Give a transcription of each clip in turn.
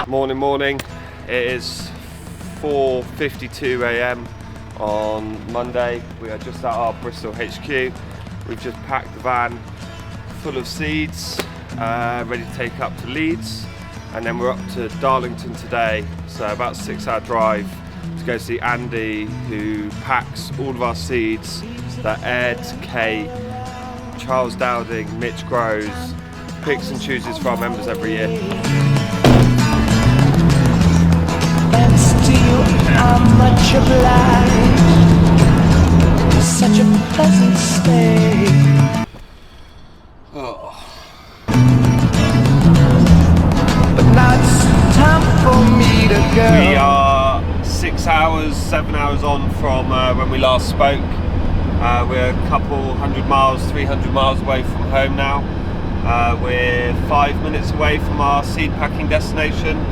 Morning. It is 4:52 a.m. on Monday. We are just at our Bristol HQ. We've just packed the van full of seeds, ready to take up to Leeds, and then we're up to Darlington today. So about a 6-hour drive to go see Andy, who packs all of our seeds that Ed, Kate, Charles Dowding, Mitch grows, picks and chooses for our members every year. Thanks to you, I'm much obliged. Such a pleasant stay. Oh. But now it's time for me to go. We are 7 hours on from when we last spoke. We're a couple 100 miles, 300 miles away from home now. We're 5 minutes away from our seed packing destination.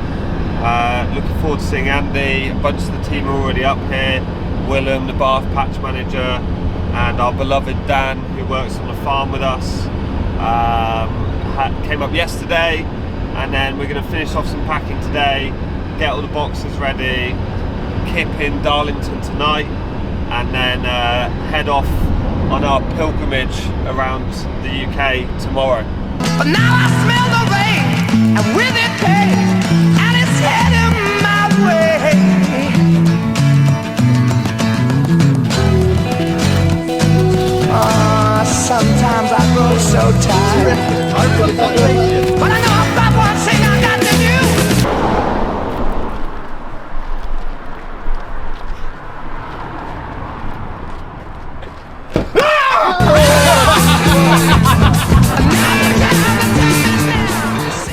Looking forward to seeing Andy. A bunch of the team are already up here. Willem, the Bath patch manager, and our beloved Dan, who works on the farm with us, came up yesterday, and then we're going to finish off some packing today, get all the boxes ready, kip in Darlington tonight, and then head off on our pilgrimage around the UK tomorrow. But now I smell the rain, and with it pain, and it's heading my way. Sometimes I grow so tired, but I know I've got one thing I got to do.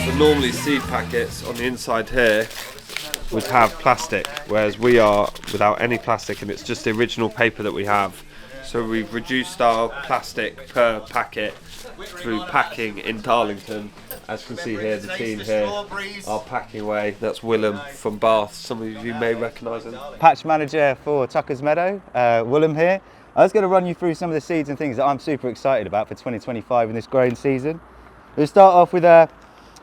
So normally seed packets on the inside here would have plastic, whereas we are without any plastic, and it's just the original paper that we have. So we've reduced our plastic per packet through packing in Darlington. As you can see here, the team here are packing away. That's Willem from Bath. Some of you may recognise him. Patch manager for Tucker's Meadow, Willem here. I was going to run you through some of the seeds and things that I'm super excited about for 2025 in this growing season. We'll start off with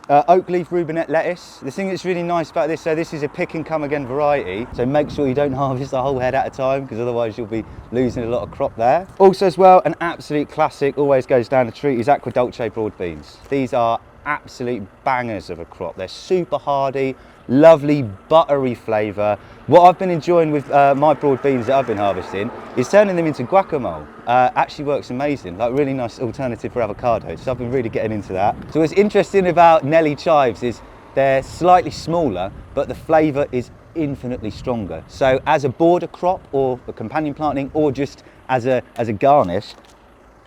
oak leaf rubinette lettuce. The thing that's really nice about this, so this is a pick and come again variety, so make sure you don't harvest the whole head at a time, because otherwise you'll be losing a lot of crop there. Also as well, an absolute classic, always goes down the treat, is aqua dolce broad beans. These are absolute bangers of a crop. They're super hardy, lovely buttery flavour. What I've been enjoying with my broad beans that I've been harvesting is turning them into guacamole. Actually works amazing, like really nice alternative for avocado. So I've been really getting into that. So what's interesting about Nelly chives is they're slightly smaller, but the flavour is infinitely stronger. So as a border crop or a companion planting, or just as a garnish,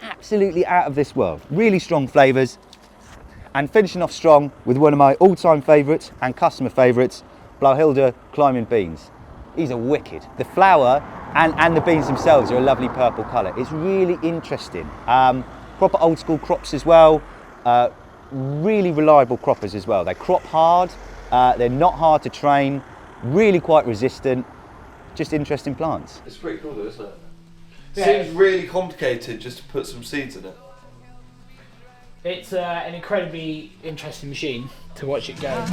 absolutely out of this world. Really strong flavours. And finishing off strong with one of my all-time favourites and customer favourites, Blauhilde climbing beans. These are wicked. The flower and the beans themselves are a lovely purple colour. It's really interesting. Proper old school crops as well. Really reliable croppers as well. They crop hard, they're not hard to train, really quite resistant, just interesting plants. It's pretty cool though, isn't it? Yeah. Seems really complicated just to put some seeds in it. It's an incredibly interesting machine to watch it go. At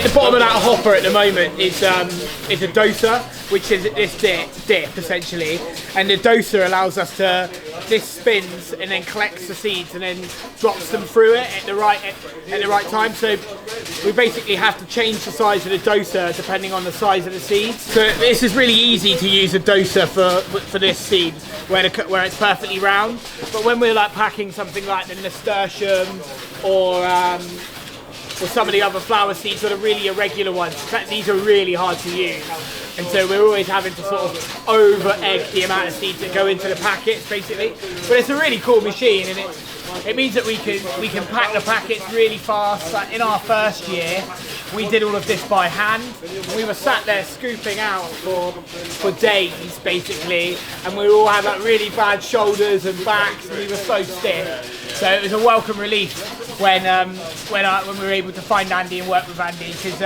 the bottom of that hopper at the moment is a doser, which is this dip essentially, and the doser allows us to, this spins and then collects the seeds and then drops them through it at the right time. So we basically have to change the size of the doser depending on the size of the seeds. So this is really easy to use a doser for this seed where it's perfectly round. But when we're like packing something like the nasturtium or some of the other flower seeds that are really irregular ones, these are really hard to use. And so we're always having to sort of over-egg the amount of seeds that go into the packets, basically. But it's a really cool machine, and it means that we can pack the packets really fast. Like in our first year, we did all of this by hand. We were sat there scooping out for days, basically, and we all had like really bad shoulders and backs, and we were so stiff. So it was a welcome relief when we were able to find Andy and work with Andy, because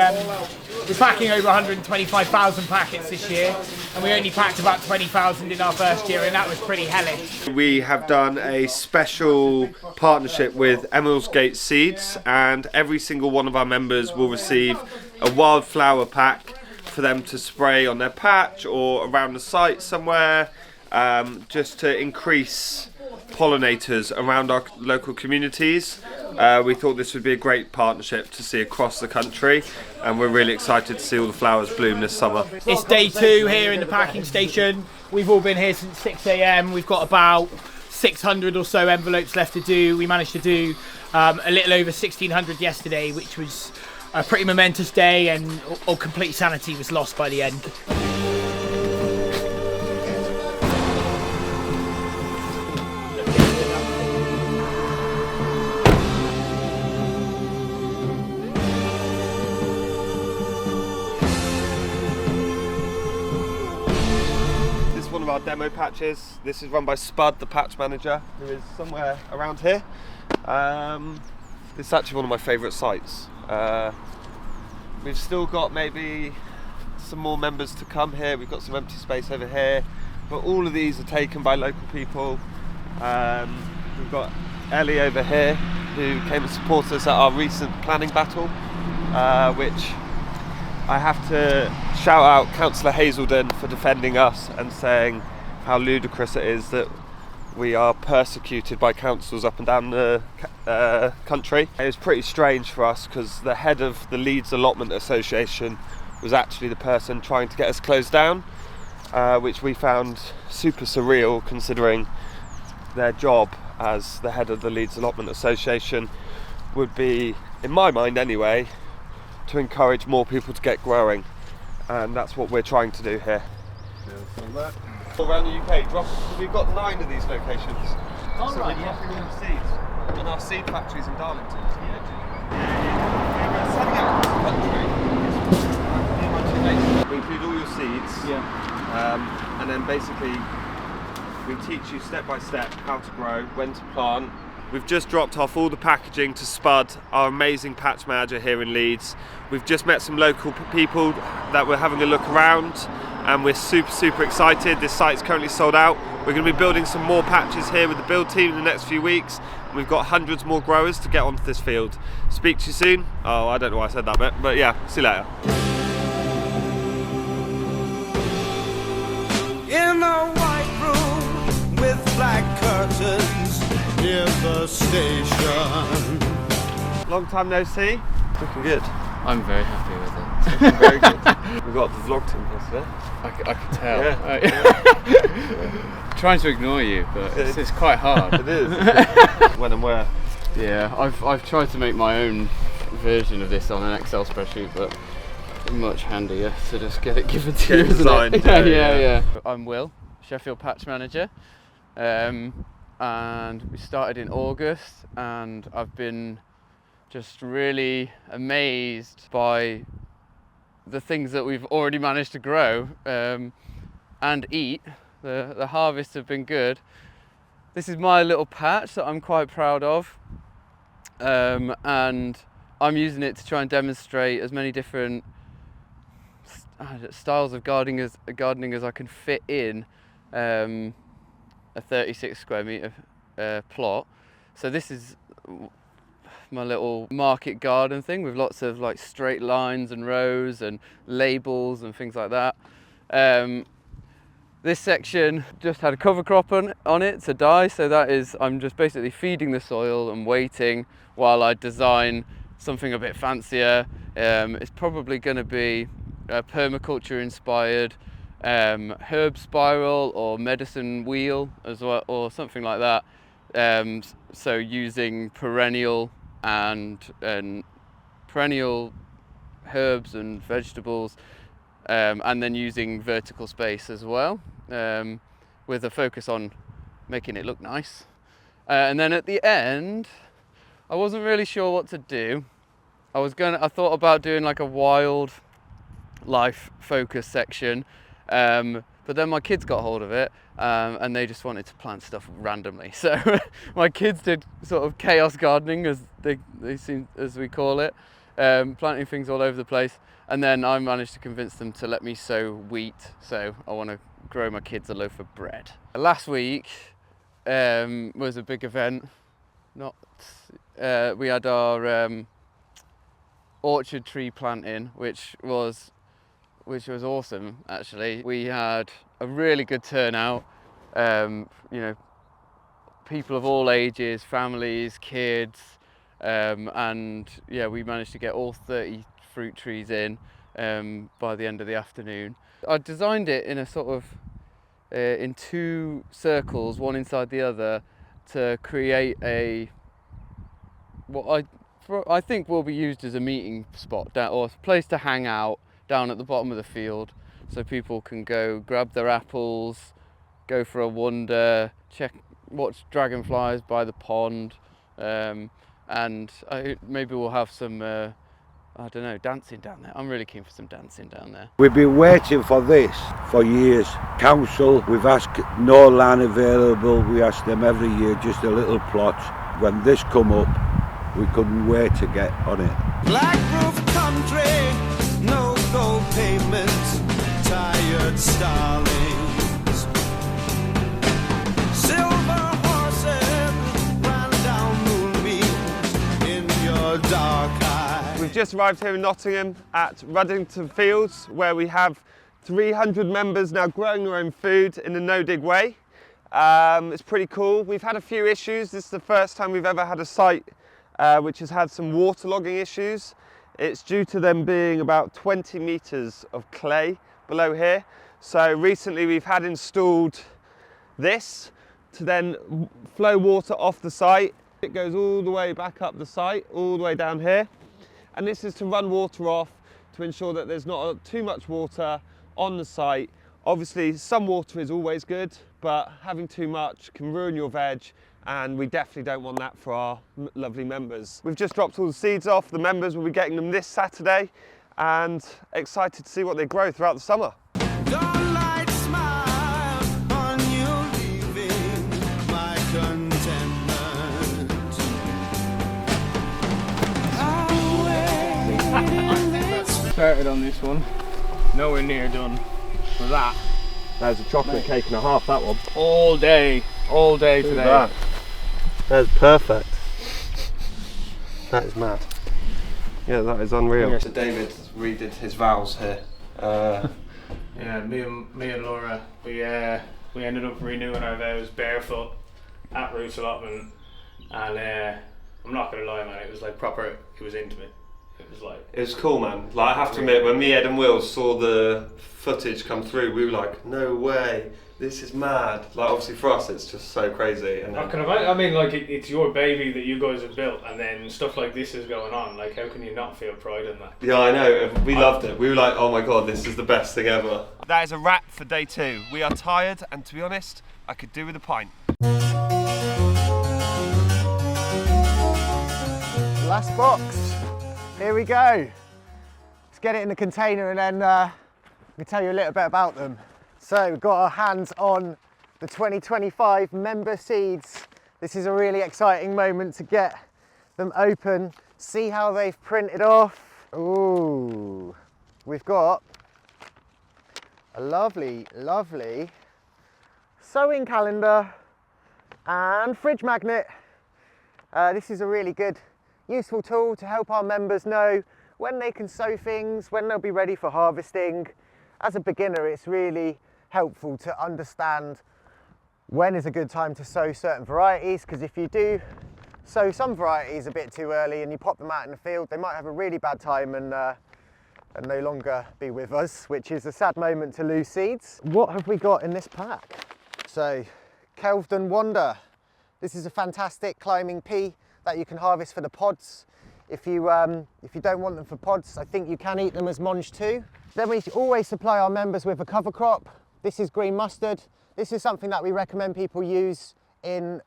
we're packing over 125,000 packets this year, and we only packed about 20,000 in our first year, and that was pretty hellish. We have done a special partnership with Gate Seeds, and every single one of our members will receive a wildflower pack for them to spray on their patch or around the site somewhere, just to increase pollinators around our local communities. We thought this would be a great partnership to see across the country, and we're really excited to see all the flowers bloom this summer. It's day 2 here in the packing station. We've all been here since 6 a.m. We've got about 600 or so envelopes left to do. We managed to do a little over 1,600 yesterday, which was a pretty momentous day, and all complete sanity was lost by the end. One of our demo patches. This is run by Spud, the patch manager, who is somewhere around here. This is actually one of my favourite sites. We've still got maybe some more members to come here. We've got some empty space over here, but all of these are taken by local people. We've got Ellie over here, who came and supported us at our recent planning battle, which I have to shout out Councillor Hazelden for defending us and saying how ludicrous it is that we are persecuted by councils up and down the country. It was pretty strange for us because the head of the Leeds Allotment Association was actually the person trying to get us closed down, which we found super surreal considering their job as the head of the Leeds Allotment Association would be, in my mind anyway, to encourage more people to get growing, and that's what we're trying to do here. All around the UK, we've got 9 of these locations. So we're dropping all the seeds in our seed factories in Darlington. We're setting out across the country. We include all your seeds, and then basically we teach you step by step how to grow, when to plant. We've just dropped off all the packaging to Spud, our amazing patch manager here in Leeds. We've just met some local people that we're having a look around, and we're super excited. This site's currently sold out. We're going to be building some more patches here with the build team in the next few weeks. We've got hundreds more growers to get onto this field. Speak to you soon. Oh, I don't know why I said that bit, but yeah, see you later. In a white room with black curtains near the station. Long time no see. Looking good. I'm very happy with it. Looking very good. We've got the vlog team here today. I can tell. Yeah. Trying to ignore you, but it's quite hard. It is. When and where. Yeah, I've tried to make my own version of this on an Excel spreadsheet, but much handier to just get it given to you, isn't it? Yeah. I'm Will, Sheffield patch manager, and we started in August, and I've been just really amazed by the things that we've already managed to grow and eat. The harvests have been good. This is my little patch that I'm quite proud of, and I'm using it to try and demonstrate as many different styles of gardening as I can fit in a 36 square metre plot. So this is my little market garden thing with lots of like straight lines and rows and labels and things like that. This section just had a cover crop on it to die, so that is, I'm just basically feeding the soil and waiting while I design something a bit fancier. It's probably going to be a permaculture inspired herb spiral or medicine wheel as well, or something like that. So using perennial and perennial herbs and vegetables, and then using vertical space as well, with a focus on making it look nice. And then at the end, I wasn't really sure what to do. I thought about doing like a wildlife focus section, But then my kids got hold of it, and they just wanted to plant stuff randomly. So my kids did sort of chaos gardening, as as we call it, planting things all over the place. And then I managed to convince them to let me sow wheat. So I want to grow my kids a loaf of bread. Last week was a big event. We had our orchard tree planting, which was awesome. Actually, we had a really good turnout. You know, people of all ages, families, kids, and yeah, we managed to get all 30 fruit trees in by the end of the afternoon. I designed it in a sort of in two circles, one inside the other, to create what I think will be used as a meeting spot or a place to hang out down at the bottom of the field, so people can go grab their apples, go for a wander, watch dragonflies by the pond, and maybe we'll have some I don't know, dancing down there. I'm really keen for some dancing down there. We've been waiting for this for years. Council, we've asked, no land available, we ask them every year, just a little plot. When this come up, we couldn't wait to get on it. Black roof country, no gold pavement, tired starlings, silver horses ran down moonbeams in your dark eyes. We've just arrived here in Nottingham at Ruddington Fields, where we have 300 members now growing their own food in a no-dig way. It's pretty cool. We've had a few issues. This is the first time we've ever had a site which has had some waterlogging issues. It's due to them being about 20 metres of clay below here. So recently we've had installed this to then flow water off the site. It goes all the way back up the site, all the way down here. And this is to run water off to ensure that there's not too much water on the site. Obviously some water is always good, but having too much can ruin your veg, and we definitely don't want that for our lovely members. We've just dropped all the seeds off. The members will be getting them this Saturday, and excited to see what they grow throughout the summer. Dawnlight smile on you, leaving my contentment. Started on this one, nowhere near done for that. There's a chocolate cake and a half, that one. All day today. That. That's perfect. That is mad. Yeah, that is unreal. So David redid his vows here. Yeah, me and Laura, we ended up renewing our vows barefoot at Roots Allotment, and I'm not gonna lie, man, it was like proper. It was intimate. It was cool, man. Like, I have to admit, when me, Ed and Will saw the footage come through, we were like, no way, this is mad. Like, obviously for us it's just so crazy. And I mean, like, it's your baby that you guys have built, and then stuff like this is going on. Like, how can you not feel pride in that? Yeah, I know. We loved it. We were like, oh my god, this is the best thing ever. That is a wrap for day 2. We are tired, and to be honest, I could do with a pint. Last box. Here we go. Let's get it in the container, and then I can tell you a little bit about them. So we've got our hands on the 2025 member seeds. This is a really exciting moment to get them open, see how they've printed off. Ooh, we've got a lovely sewing calendar and fridge magnet. This is a really good, useful tool to help our members know when they can sow things, when they'll be ready for harvesting. As a beginner, it's really helpful to understand when is a good time to sow certain varieties, because if you do sow some varieties a bit too early and you pop them out in the field, they might have a really bad time and no longer be with us, which is a sad moment to lose seeds. What have we got in this pack? So, Kelvedon Wonder. This is a fantastic climbing pea that you can harvest for the pods. If you don't want them for pods, I think you can eat them as mange too. Then we always supply our members with a cover crop. This is green mustard. This is something that we recommend people use at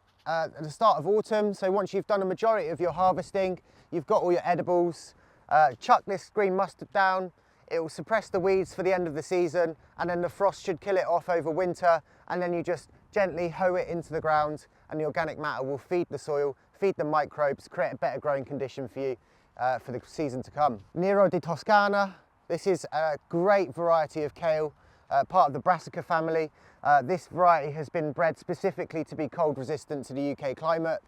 the start of autumn. So once you've done a majority of your harvesting, you've got all your edibles, chuck this green mustard down It will suppress the weeds for the end of the season, and then the frost should kill it off over winter, and then you just gently hoe it into the ground, and the organic matter will feed the soil, feed the microbes, create a better growing condition for you for the season to come. Nero di Toscana, this is a great variety of kale, part of the Brassica family. This variety has been bred specifically to be cold resistant to the UK climate.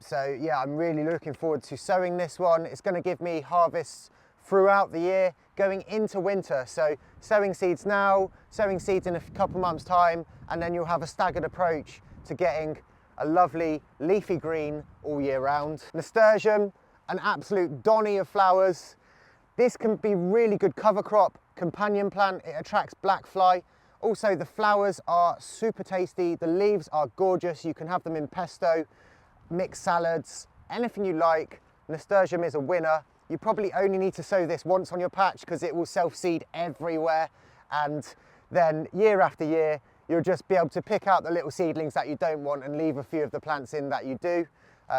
So yeah, I'm really looking forward to sowing this one. It's going to give me harvests throughout the year going into winter. So sowing seeds now, sowing seeds in a couple months time, and then you'll have a staggered approach to getting a lovely leafy green all year round. Nasturtium, an absolute donny of flowers. This can be really good cover crop, companion plant. It attracts black fly. Also, the flowers are super tasty. The leaves are gorgeous. You can have them in pesto, mixed salads, anything you like. Nasturtium is a winner. You probably only need to sow this once on your patch because it will self-seed everywhere. And then year after year, you'll just be able to pick out the little seedlings that you don't want and leave a few of the plants in that you do.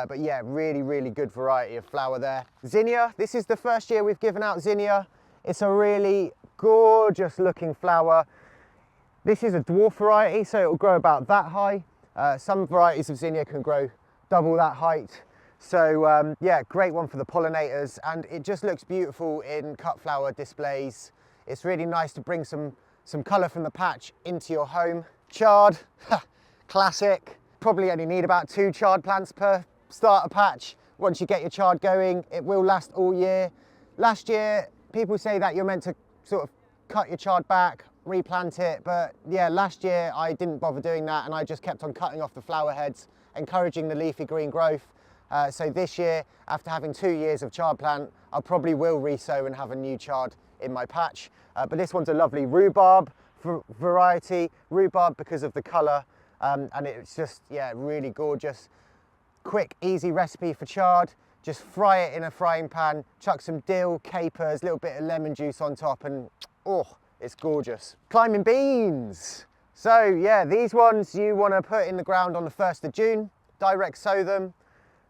But yeah, really, really good variety of flower there. Zinnia, this is the first year we've given out zinnia. It's a really gorgeous looking flower. This is a dwarf variety, so it will grow about that high. Some varieties of zinnia can grow double that height. So yeah, great one for the pollinators, and it just looks beautiful in cut flower displays. It's really nice to bring some colour from the patch into your home. Chard, classic. Probably only need about 2 chard plants per starter patch. Once you get your chard going, it will last all year. Last year, people say that you're meant to sort of cut your chard back, replant it, but yeah, last year I didn't bother doing that, and I just kept on cutting off the flower heads, encouraging the leafy green growth. So this year, after having 2 years of chard plant, I probably will re-sow and have a new chard in my patch. But this one's a lovely rhubarb variety, rhubarb because of the colour, and it's just, yeah, really gorgeous. Quick, easy recipe for chard. Just fry it in a frying pan, chuck some dill, capers, a little bit of lemon juice on top, and oh, it's gorgeous. Climbing beans. So yeah, these ones you want to put in the ground on the 1st of June, direct sow them.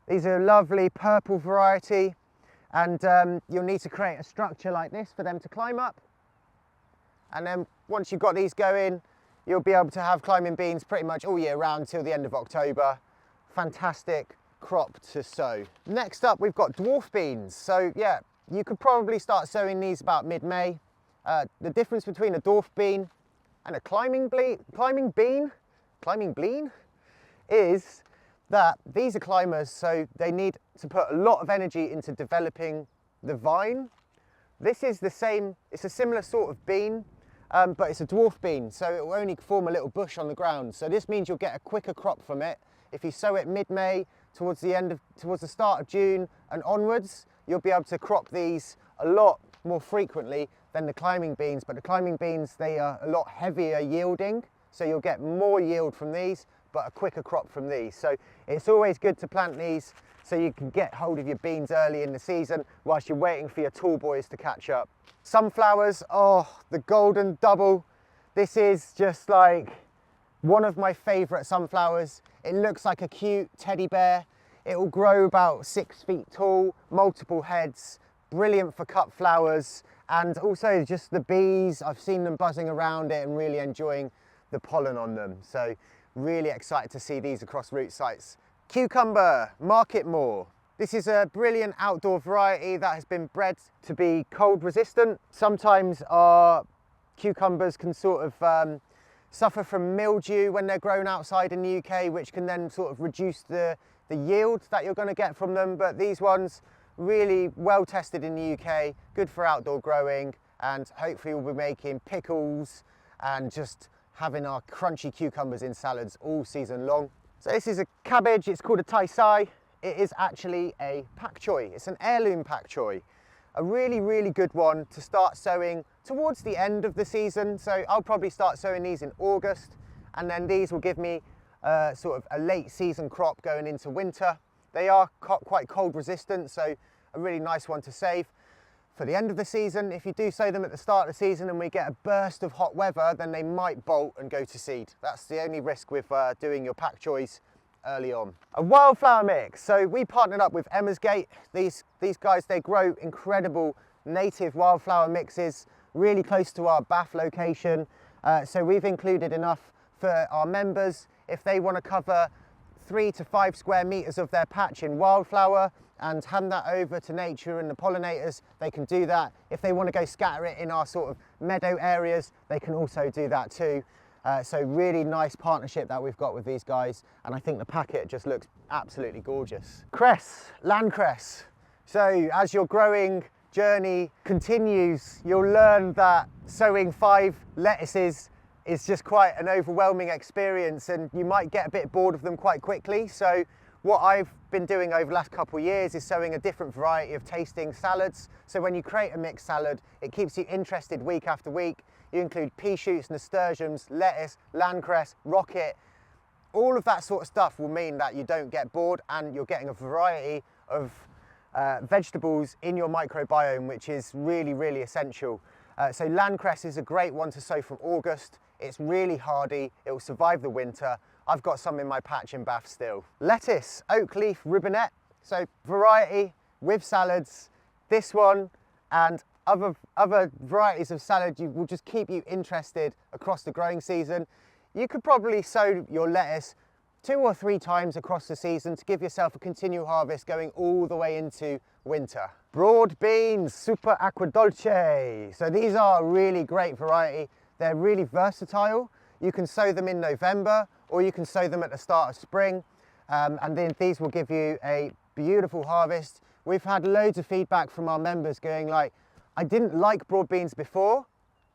These are a lovely purple variety, and you'll need to create a structure like this for them to climb up. And then once you've got these going, you'll be able to have climbing beans pretty much all year round till the end of October. Fantastic crop to sow. Next up, we've got dwarf beans. So yeah, you could probably start sowing these about mid-May. The difference between a dwarf bean and a climbing bean is that these are climbers, so they need to put a lot of energy into developing the vine. This is the same, it's a similar sort of bean, but it's a dwarf bean, so it will only form a little bush on the ground. So this means you'll get a quicker crop from it. If you sow it mid-May, towards the start of June and onwards, you'll be able to crop these a lot more frequently than the climbing beans. But the climbing beans, they are a lot heavier yielding, so you'll get more yield from these, but a quicker crop from these. So it's always good to plant these so you can get hold of your beans early in the season whilst you're waiting for your tall boys to catch up. Sunflowers, oh, the golden double. This is just like one of my favourite sunflowers. It looks like a cute teddy bear. It will grow about 6 feet tall, multiple heads, brilliant for cut flowers, and also just the bees. I've seen them buzzing around it and really enjoying the pollen on them. So really excited to see these across root sites. Cucumber, market more. This is a brilliant outdoor variety that has been bred to be cold resistant. Sometimes our cucumbers can sort of suffer from mildew when they're grown outside in the UK, which can then sort of reduce the yield that you're going to get from them. But these ones, really well tested in the UK, good for outdoor growing, and hopefully we'll be making pickles and just having our crunchy cucumbers in salads all season long. So this is a cabbage, it's called a tai sai. It is actually a pak choi, it's an heirloom pak choi. A really, really good one to start sowing towards the end of the season. So I'll probably start sowing these in August, and then these will give me sort of a late season crop going into winter. They are quite cold resistant, so a really nice one to save. For the end of the season, if you do sow them at the start of the season and we get a burst of hot weather, then they might bolt and go to seed. That's the only risk with doing your pak choys early on. A wildflower mix. So we partnered up with Emmersgate. These guys, they grow incredible native wildflower mixes really close to our Bath location. So we've included enough for our members if they want to cover 3 to 5 square meters of their patch in wildflower and hand that over to nature and the pollinators, they can do that. If they want to go scatter it in our sort of meadow areas, they can also do that too. So really nice partnership that we've got with these guys, and I think the packet just looks absolutely gorgeous. Cress, land cress. So as your growing journey continues, you'll learn that sowing 5 lettuces is just quite an overwhelming experience, and you might get a bit bored of them quite quickly. So what I've been doing over the last couple of years is sowing a different variety of tasting salads. So when you create a mixed salad, it keeps you interested week after week. You include pea shoots, nasturtiums, lettuce, landcress, rocket. All of that sort of stuff will mean that you don't get bored, and you're getting a variety of vegetables in your microbiome, which is really, really essential. So landcress is a great one to sow from August. It's really hardy, it will survive the winter. I've got some in my patch in Bath still. Lettuce, oak leaf, ribonette. So variety with salads. This one and other varieties of salad will just keep you interested across the growing season. You could probably sow your lettuce 2 or 3 times across the season to give yourself a continual harvest going all the way into winter. Broad beans, super aquadolce. So these are a really great variety. They're really versatile. You can sow them in November, or you can sow them at the start of spring. And then these will give you a beautiful harvest. We've had loads of feedback from our members going like, I didn't like broad beans before,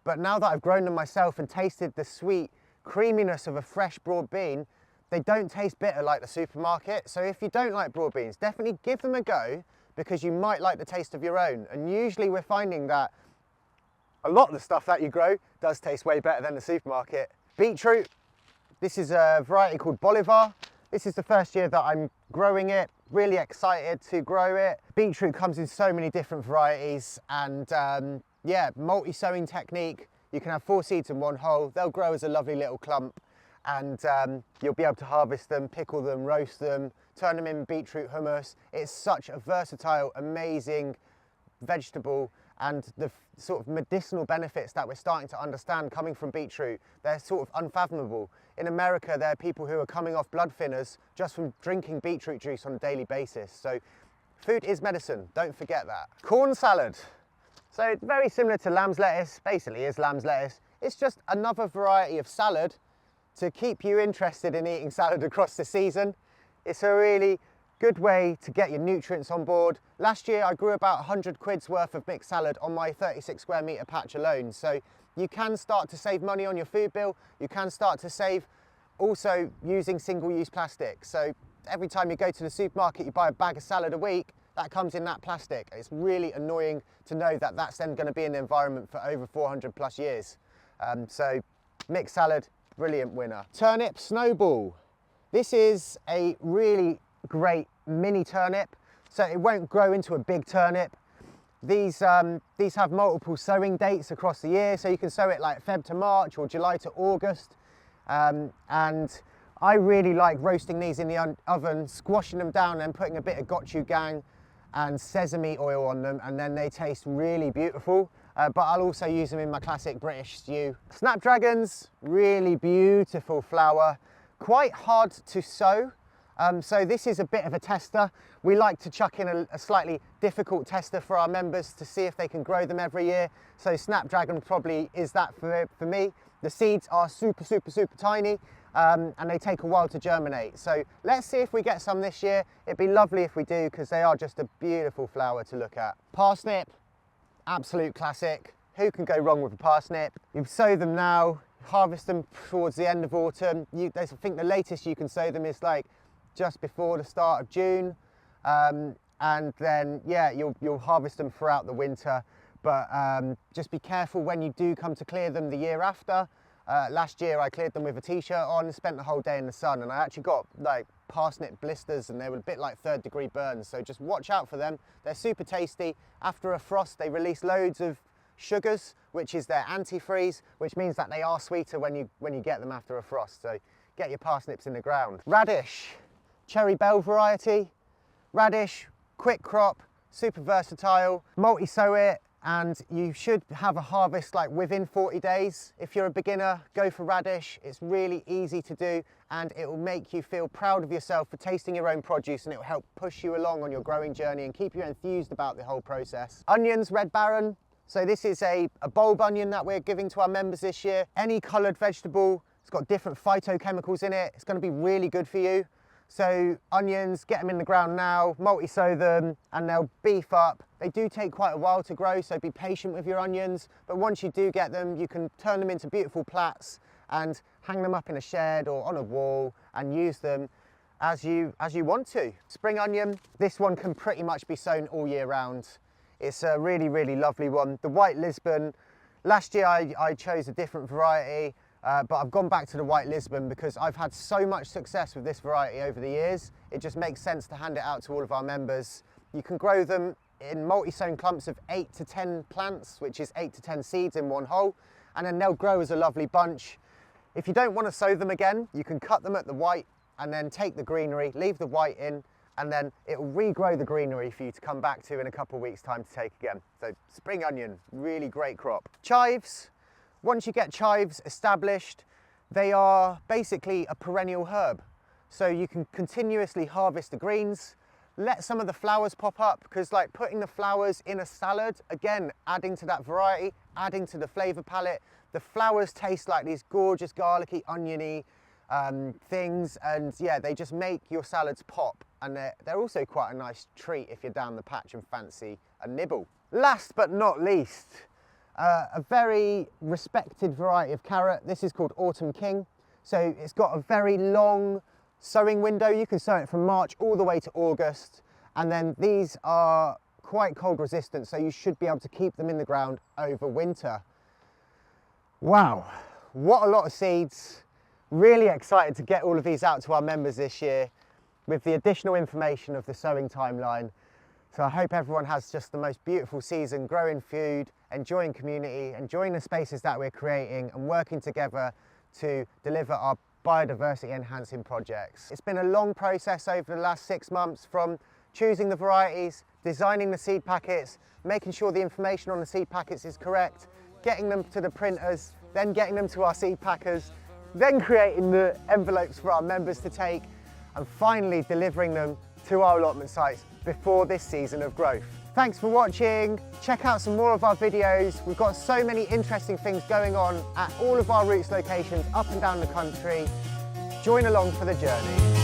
but now that I've grown them myself and tasted the sweet creaminess of a fresh broad bean, they don't taste bitter like the supermarket. So if you don't like broad beans, definitely give them a go, because you might like the taste of your own. And usually we're finding that a lot of the stuff that you grow does taste way better than the supermarket. Beetroot, this is a variety called Bolivar. This is the first year that I'm growing it, really excited to grow it. Beetroot comes in so many different varieties, and yeah, multi-sowing technique. You can have 4 seeds in 1 hole. They'll grow as a lovely little clump, and you'll be able to harvest them, pickle them, roast them, turn them in beetroot hummus. It's such a versatile, amazing vegetable, and the sort of medicinal benefits that we're starting to understand coming from beetroot, they're sort of unfathomable. In America, there are people who are coming off blood thinners just from drinking beetroot juice on a daily basis. So food is medicine, don't forget that. Corn salad. So it's very similar to lamb's lettuce, basically is lamb's lettuce. It's just another variety of salad to keep you interested in eating salad across the season. It's a really good way to get your nutrients on board. Last year I grew about 100 quid's worth of mixed salad on my 36 square metre patch alone. So you can start to save money on your food bill. You can start to save also using single-use plastic. So every time you go to the supermarket, you buy a bag of salad a week, that comes in that plastic. It's really annoying to know that that's then going to be in the environment for over 400 plus years. So mixed salad, brilliant winner. Turnip snowball. This is a really great mini turnip, so it won't grow into a big turnip. These have multiple sowing dates across the year, so you can sow it like Feb to March or July to August. And I really like roasting these in the oven, squashing them down and putting a bit of gochujang and sesame oil on them, and then they taste really beautiful. But I'll also use them in my classic British stew. Snapdragons, really beautiful flower, quite hard to sow. So this is a bit of a tester. We like to chuck in a slightly difficult tester for our members to see if they can grow them every year. So Snapdragon probably is that for me. The seeds are super, super, super tiny, and they take a while to germinate. So let's see if we get some this year. It'd be lovely if we do, because they are just a beautiful flower to look at. Parsnip, absolute classic. Who can go wrong with a parsnip? You sow them now, harvest them towards the end of autumn. I think the latest you can sow them is like just before the start of June, and then yeah, you'll harvest them throughout the winter. But just be careful when you do come to clear them the year after. Last year I cleared them with a t-shirt on, spent the whole day in the sun, and I actually got like parsnip blisters, and they were a bit like 3rd degree burns. So just watch out for them. They're super tasty. After a frost they release loads of sugars, which is their antifreeze, which means that they are sweeter when you get them after a frost. So get your parsnips in the ground. Radish, cherry bell variety. Radish, quick crop, super versatile. Multi-sow it, and you should have a harvest like within 40 days. If you're a beginner, go for radish. It's really easy to do, and it will make you feel proud of yourself for tasting your own produce, and it will help push you along on your growing journey and keep you enthused about the whole process. Onions, Red Baron. So this is a bulb onion that we're giving to our members this year. Any coloured vegetable, it's got different phytochemicals in it. It's going to be really good for you. So onions, get them in the ground now, multi-sow them, and they'll beef up. They do take quite a while to grow, so be patient with your onions. But once you do get them, you can turn them into beautiful plats and hang them up in a shed or on a wall and use them as you want to. Spring onion, this one can pretty much be sown all year round. It's a really, really lovely one. The White Lisbon, last year I chose a different variety. But I've gone back to the White Lisbon because I've had so much success with this variety over the years. It just makes sense to hand it out to all of our members. You can grow them in multi-sown clumps of 8 to 10 plants, which is 8 to 10 seeds in one hole, and then they'll grow as a lovely bunch. If you don't want to sow them again, you can cut them at the white and then take the greenery, leave the white in, and then it will regrow the greenery for you to come back to in a couple of weeks' time to take again. So spring onion, really great crop. Chives. Once you get chives established, they are basically a perennial herb. So you can continuously harvest the greens, let some of the flowers pop up, because like putting the flowers in a salad, again, adding to that variety, adding to the flavour palette. The flowers taste like these gorgeous garlicky, oniony things, and yeah, they just make your salads pop. And they're also quite a nice treat if you're down the patch and fancy a nibble. Last but not least, a very respected variety of carrot. This is called Autumn King. So it's got a very long sowing window. You can sow it from March all the way to August. And then these are quite cold resistant, so you should be able to keep them in the ground over winter. Wow, what a lot of seeds. Really excited to get all of these out to our members this year with the additional information of the sowing timeline. So I hope everyone has just the most beautiful season, growing food, enjoying community, enjoying the spaces that we're creating and working together to deliver our biodiversity enhancing projects. It's been a long process over the last 6 months, from choosing the varieties, designing the seed packets, making sure the information on the seed packets is correct, getting them to the printers, then getting them to our seed packers, then creating the envelopes for our members to take, and finally delivering them to our allotment sites before this season of growth. Thanks for watching. Check out some more of our videos. We've got so many interesting things going on at all of our Roots locations up and down the country. Join along for the journey.